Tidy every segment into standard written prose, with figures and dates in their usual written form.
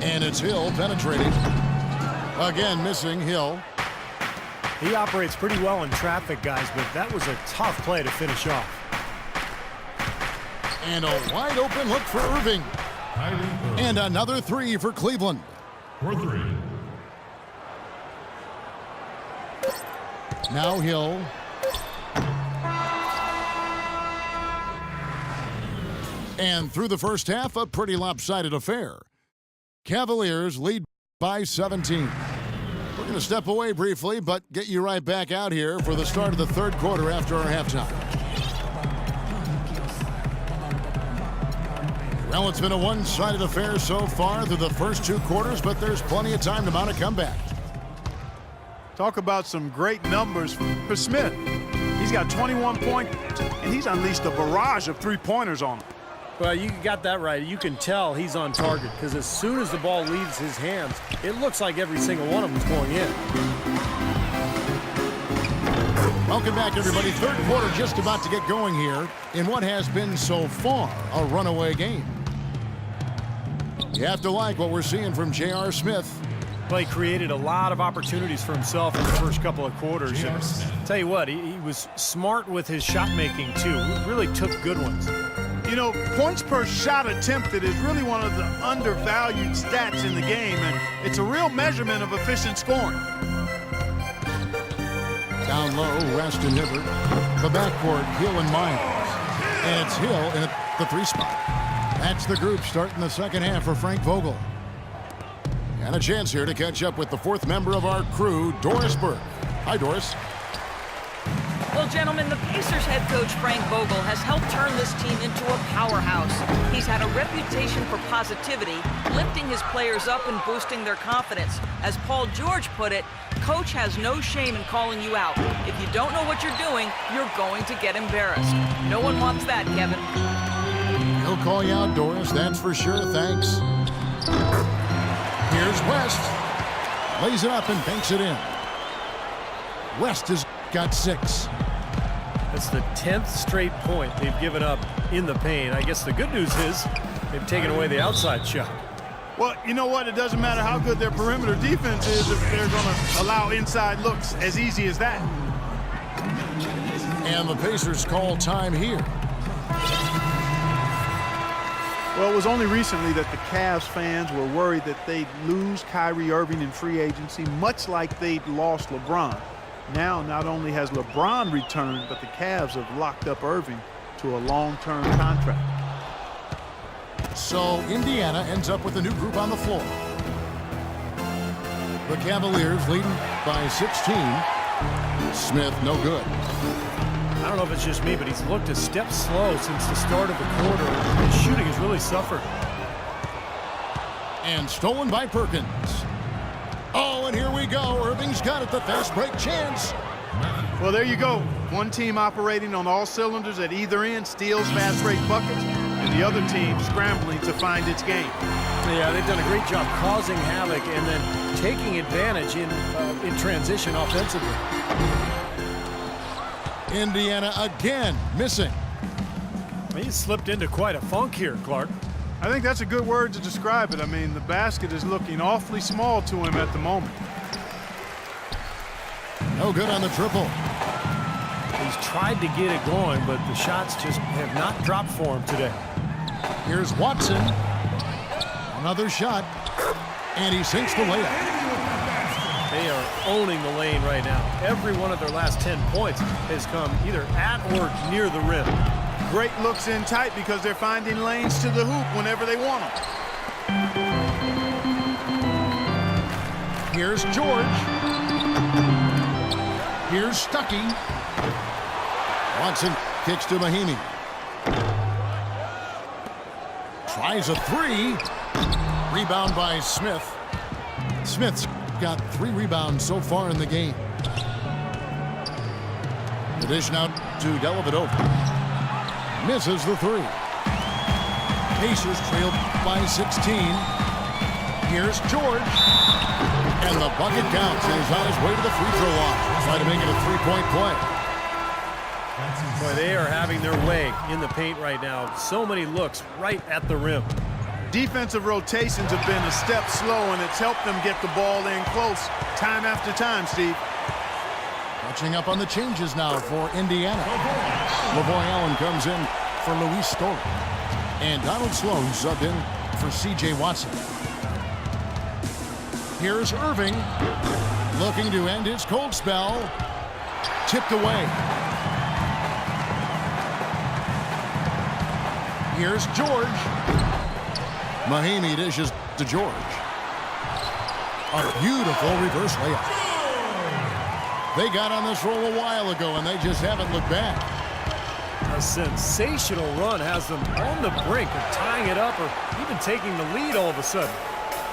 And it's Hill penetrating. Again, missing Hill. He operates pretty well in traffic, guys, but that was a tough play to finish off. And a wide open look for Irving. And another three for Cleveland. For three. Now Hill. And through the first half, a pretty lopsided affair. Cavaliers lead by 17. We're going to step away briefly, but get you right back out here for the start of the third quarter after our halftime. Well, it's been a one-sided affair so far through the first two quarters, but there's plenty of time to mount a comeback. Talk about some great numbers for Smith. He's got 21 points, and he's unleashed a barrage of three-pointers on him. Well, you got that right. You can tell he's on target because as soon as the ball leaves his hands, it looks like every single one of them is going in. Welcome back, everybody. Third quarter just about to get going here in what has been so far a runaway game. You have to like what we're seeing from J.R. Smith. Well, he created a lot of opportunities for himself in the first couple of quarters. Tell you what, he was smart with his shot making too. He really took good ones. You know, points per shot attempted is really one of the undervalued stats in the game, and it's a real measurement of efficient scoring. Down low, West and Hibbert. The backcourt, Hill and Miles. And it's Hill in the three spot. That's the group starting the second half for Frank Vogel. And a chance here to catch up with the fourth member of our crew, Doris Burke. Hi, Doris. Well, gentlemen, the Pacers head coach Frank Vogel has helped turn this team into a powerhouse. He's had a reputation for positivity, lifting his players up and boosting their confidence. As Paul George put it, coach has no shame in calling you out. If you don't know what you're doing, you're going to get embarrassed. No one wants that, Kevin. He'll call you out, Doris, that's for sure. Thanks. Here's West. Lays it up and banks it in. West has got 6. That's the 10th straight point they've given up in the paint. I guess the good news is they've taken away the outside shot. Well, you know what? It doesn't matter how good their perimeter defense is if they're going to allow inside looks as easy as that. And the Pacers call time here. Well, it was only recently that the Cavs fans were worried that they'd lose Kyrie Irving in free agency, much like they'd lost LeBron. Now, not only has LeBron returned, but the Cavs have locked up Irving to a long-term contract. So Indiana ends up with a new group on the floor. The Cavaliers leading by 16. Smith, no good. I don't know if it's just me, but he's looked a step slow since the start of the quarter. His shooting has really suffered. And stolen by Perkins. Oh, and here we go. Irving's got it, the fast break chance. Well, there you go. One team operating on all cylinders at either end steals fast break buckets, and the other team scrambling to find its game. Yeah, they've done a great job causing havoc and then taking advantage in transition offensively. Indiana again missing. He slipped into quite a funk here, Clark. I think that's a good word to describe it. I mean, the basket is looking awfully small to him at the moment. No good on the triple. He's tried to get it going, but the shots just have not dropped for him today. Here's Watson. Another shot. And he sinks the layup. They are owning the lane right now. Every one of their last 10 points has come either at or near the rim. Great looks in tight because they're finding lanes to the hoop whenever they want them. Here's George. Here's Stuckey. Watson kicks to Mahimi. Tries a three. Rebound by Smith. Smith's got 3 rebounds so far in the game. The dish now to Dellavedova. Misses the 3. Pacers trailed by 16. Here's George. And the bucket counts. And he's on his way to the free throw line. Try to make it a 3-point play. Boy, they are having their way in the paint right now. So many looks right at the rim. Defensive rotations have been a step slow, and it's helped them get the ball in close time after time, Steve. Catching up on the changes now for Indiana. Lavoy Allen comes in for Luis Stoll. And Donald Sloan subbed in for C.J. Watson. Here's Irving, looking to end his cold spell. Tipped away. Here's George. Mahinmi dishes to George. A beautiful reverse layup. They got on this roll a while ago, and they just haven't looked back. A sensational run has them on the brink of tying it up or even taking the lead all of a sudden.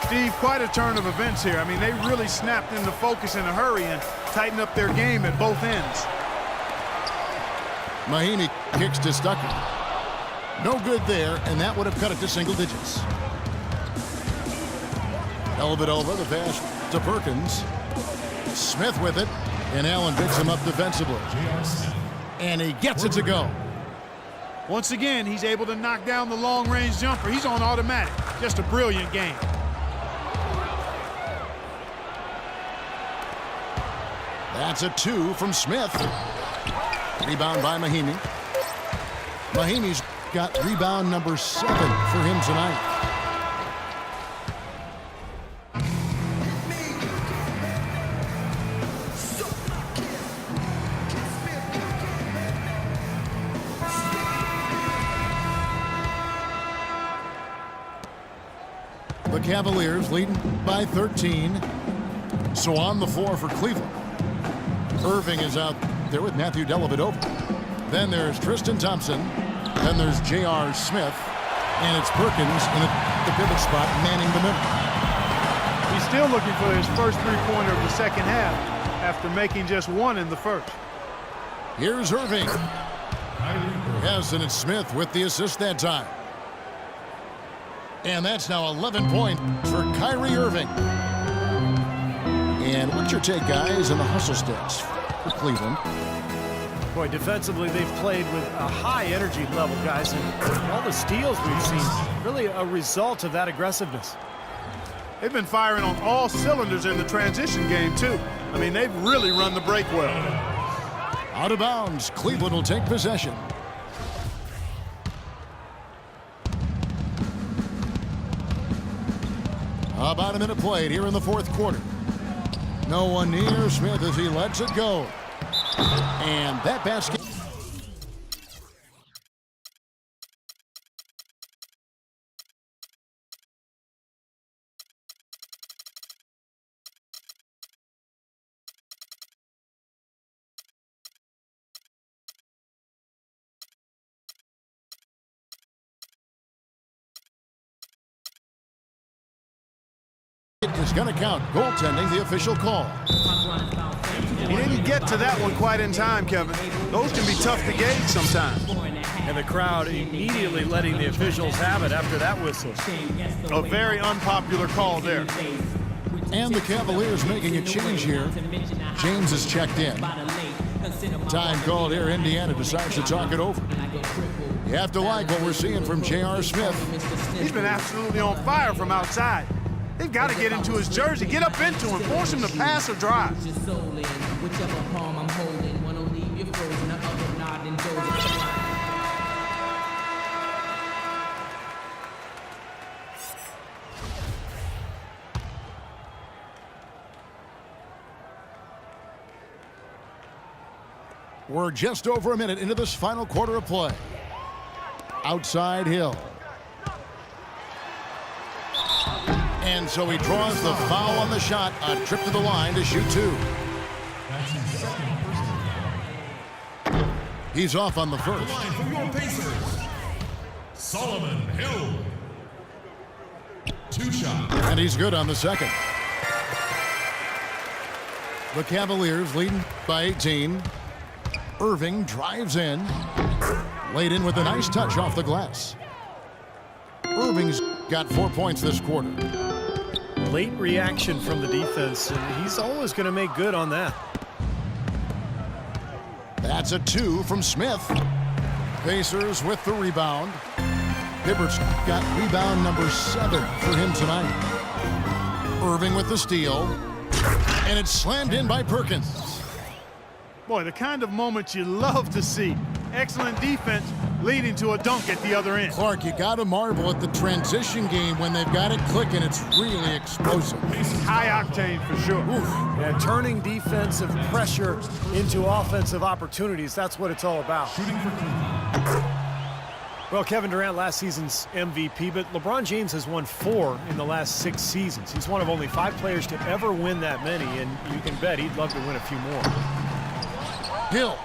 Steve, quite a turn of events here. I mean, they really snapped into focus in a hurry and tightened up their game at both ends. Mahinmi kicks to Stucker. No good there, and that would have cut it to single digits. Dellavedova, the pass to Perkins. Smith with it, and Allen picks him up defensively. And he gets it to go. Once again, he's able to knock down the long-range jumper. He's on automatic. Just a brilliant game. That's a 2 from Smith. Rebound by Mahinmi. Mahinmi's got rebound number 7 for him tonight. The Cavaliers leading by 13. So on the floor for Cleveland. Irving is out there with Matthew Dellavedova. Then there's Tristan Thompson. Then there's J.R. Smith. And it's Perkins in the pivot spot manning the middle. He's still looking for his first three-pointer of the second half after making just one in the first. Here's Irving. Yes, and it's Smith with the assist that time. And that's now 11 points for Kyrie Irving. And what's your take, guys, on the hustle stats for Cleveland? Boy, defensively, they've played with a high energy level, guys, and all the steals we've seen, really a result of that aggressiveness. They've been firing on all cylinders in the transition game, too. I mean, they've really run the break well. Out of bounds, Cleveland will take possession. About a minute played here in the fourth quarter. No one near Smith as he lets it go. And that basket. Is going to count. Goaltending, the official call. He didn't get to that one quite in time, Kevin. Those can be tough to gauge sometimes. And the crowd immediately letting the officials have it after that whistle. A very unpopular call there. And the Cavaliers making a change here. James is checked in. Time called here. Indiana decides to talk it over. You have to like what we're seeing from J.R. Smith. He's been absolutely on fire from outside. They've got to get into his jersey, get up into him, force him to pass or drive. We're just over a minute into this final quarter of play. Outside Hill. And so he draws the foul on the shot. A trip to the line to shoot 2. He's off on the first. For your Pacers, Solomon Hill. 2 shots. And he's good on the second. The Cavaliers leading by 18. Irving drives in. Laid in with a nice touch off the glass. Irving's got 4 points this quarter. Late reaction from the defense, and he's always going to make good on that. That's a 2 from Smith. Pacers with the rebound. Hibbert's got rebound number 7 for him tonight. Irving with the steal. And it's slammed in by Perkins. Boy, the kind of moments you love to see. Excellent defense leading to a dunk at the other end. Clark, you got to marvel at the transition game when they've got it clicking. It's really explosive. High octane for sure. Oof. Yeah, turning defensive pressure into offensive opportunities. That's what it's all about. Shooting for Cleveland. Well, Kevin Durant, last season's MVP, but LeBron James has won 4 in the last 6 seasons. He's one of only 5 players to ever win that many, and you can bet he'd love to win a few more. Hill.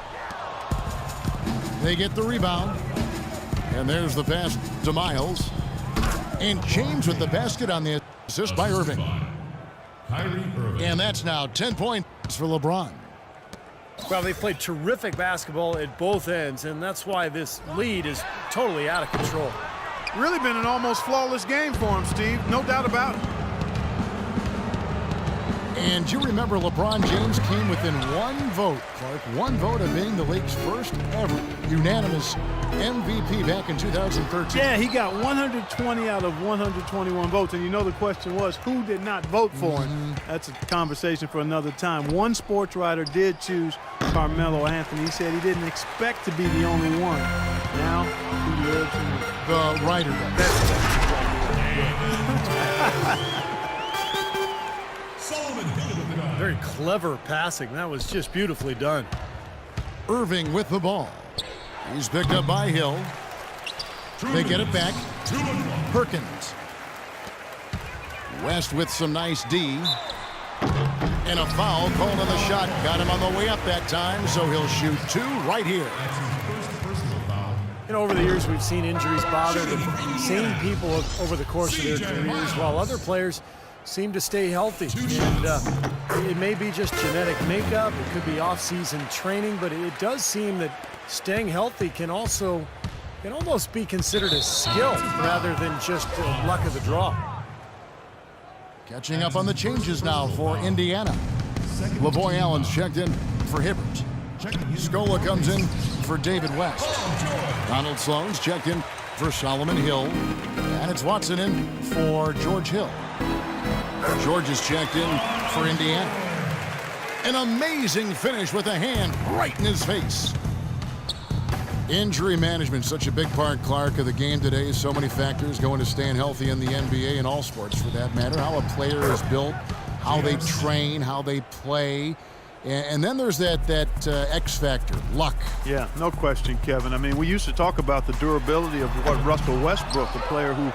They get the rebound. And there's the pass to Miles. And James with the basket on the assist by Irving. Kyrie Irving. And that's now 10 points for LeBron. Well, they've played terrific basketball at both ends, and that's why this lead is totally out of control. Really been an almost flawless game for him, Steve. No doubt about it. And you remember LeBron James came within 1 vote, Clark, 1 vote of being the league's first ever unanimous MVP back in 2013. Yeah, he got 120 out of 121 votes. And you know the question was, who did not vote for him? That's a conversation for another time. One sports writer did choose Carmelo Anthony. He said he didn't expect to be the only one. Now he lives in The writer does. Solomon Hill with the dunk. Very clever passing. That was just beautifully done. Irving with the ball. He's picked up by Hill. They get it back. 2-1. Perkins. West with some nice D. And a foul called on the shot. Got him on the way up that time, so he'll shoot 2 right here. That's his first personal foul. You know, over the years, we've seen injuries bother the same people over the course of their careers, while other players seem to stay healthy. And it may be just genetic makeup. It could be off-season training, but it does seem that staying healthy can almost be considered a skill rather than just luck of the draw. Catching up on the changes now for Indiana. LaVoy Allen's checked in for Hibbert. Scola comes in for David West. Donald Sloan's checked in for Solomon Hill. And it's Watson in for George Hill. George is checked in for Indiana. An amazing finish with a hand right in his face. Injury management, such a big part, Clark, of the game today. So many factors go into staying healthy in the NBA and all sports for that matter. How a player is built, how they train, how they play. And then there's that X factor, luck. Yeah, no question, Kevin. I mean, we used to talk about the durability of what Russell Westbrook, a player who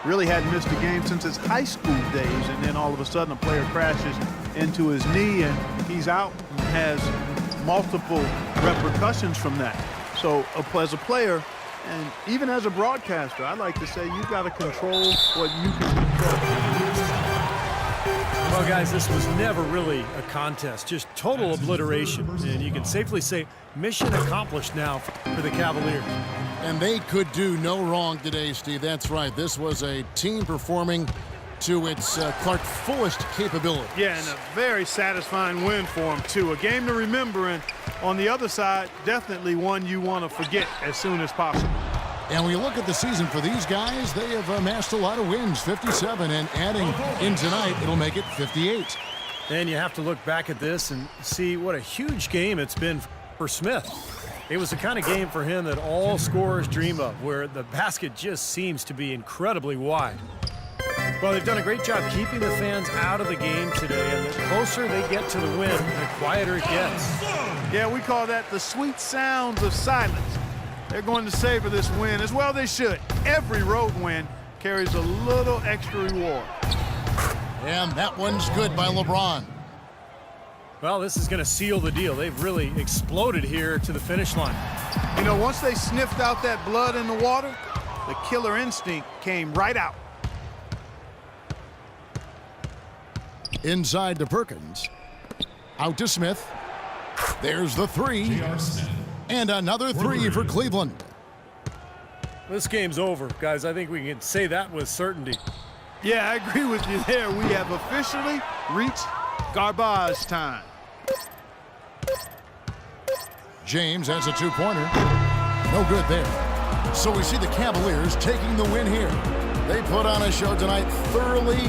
really hadn't missed a game since his high school days, and then all of a sudden a player crashes into his knee and he's out and has multiple repercussions from that. So as a player and even as a broadcaster, I like to say you've got to control what you can control. Well, guys, this was never really a contest, just total obliteration. And you can safely say mission accomplished now for the Cavaliers. And they could do no wrong today, Steve. That's right. This was a team performing to its Clark fullest capability. Yeah, and a very satisfying win for him, too. A game to remember, and on the other side, definitely one you want to forget as soon as possible. And when you look at the season for these guys, they have amassed a lot of wins, 57, and adding in tonight, it'll make it 58. And you have to look back at this and see what a huge game it's been for Smith. It was the kind of game for him that all scorers dream of, where the basket just seems to be incredibly wide. Well, they've done a great job keeping the fans out of the game today, and the closer they get to the win, the quieter it gets. Yeah, we call that the sweet sounds of silence. They're going to savor this win, as well they should. Every road win carries a little extra reward. And that one's good by LeBron. Well, this is going to seal the deal. They've really exploded here to the finish line. You know, once they sniffed out that blood in the water, the killer instinct came right out. Inside to Perkins. Out to Smith. There's the 3. J.R. Smith. And another 3 for Cleveland. This game's over, guys. I think we can say that with certainty. Yeah, I agree with you there. We have officially reached garbage time. James has a 2-pointer. No good there. So we see the Cavaliers taking the win here. They put on a show tonight, thoroughly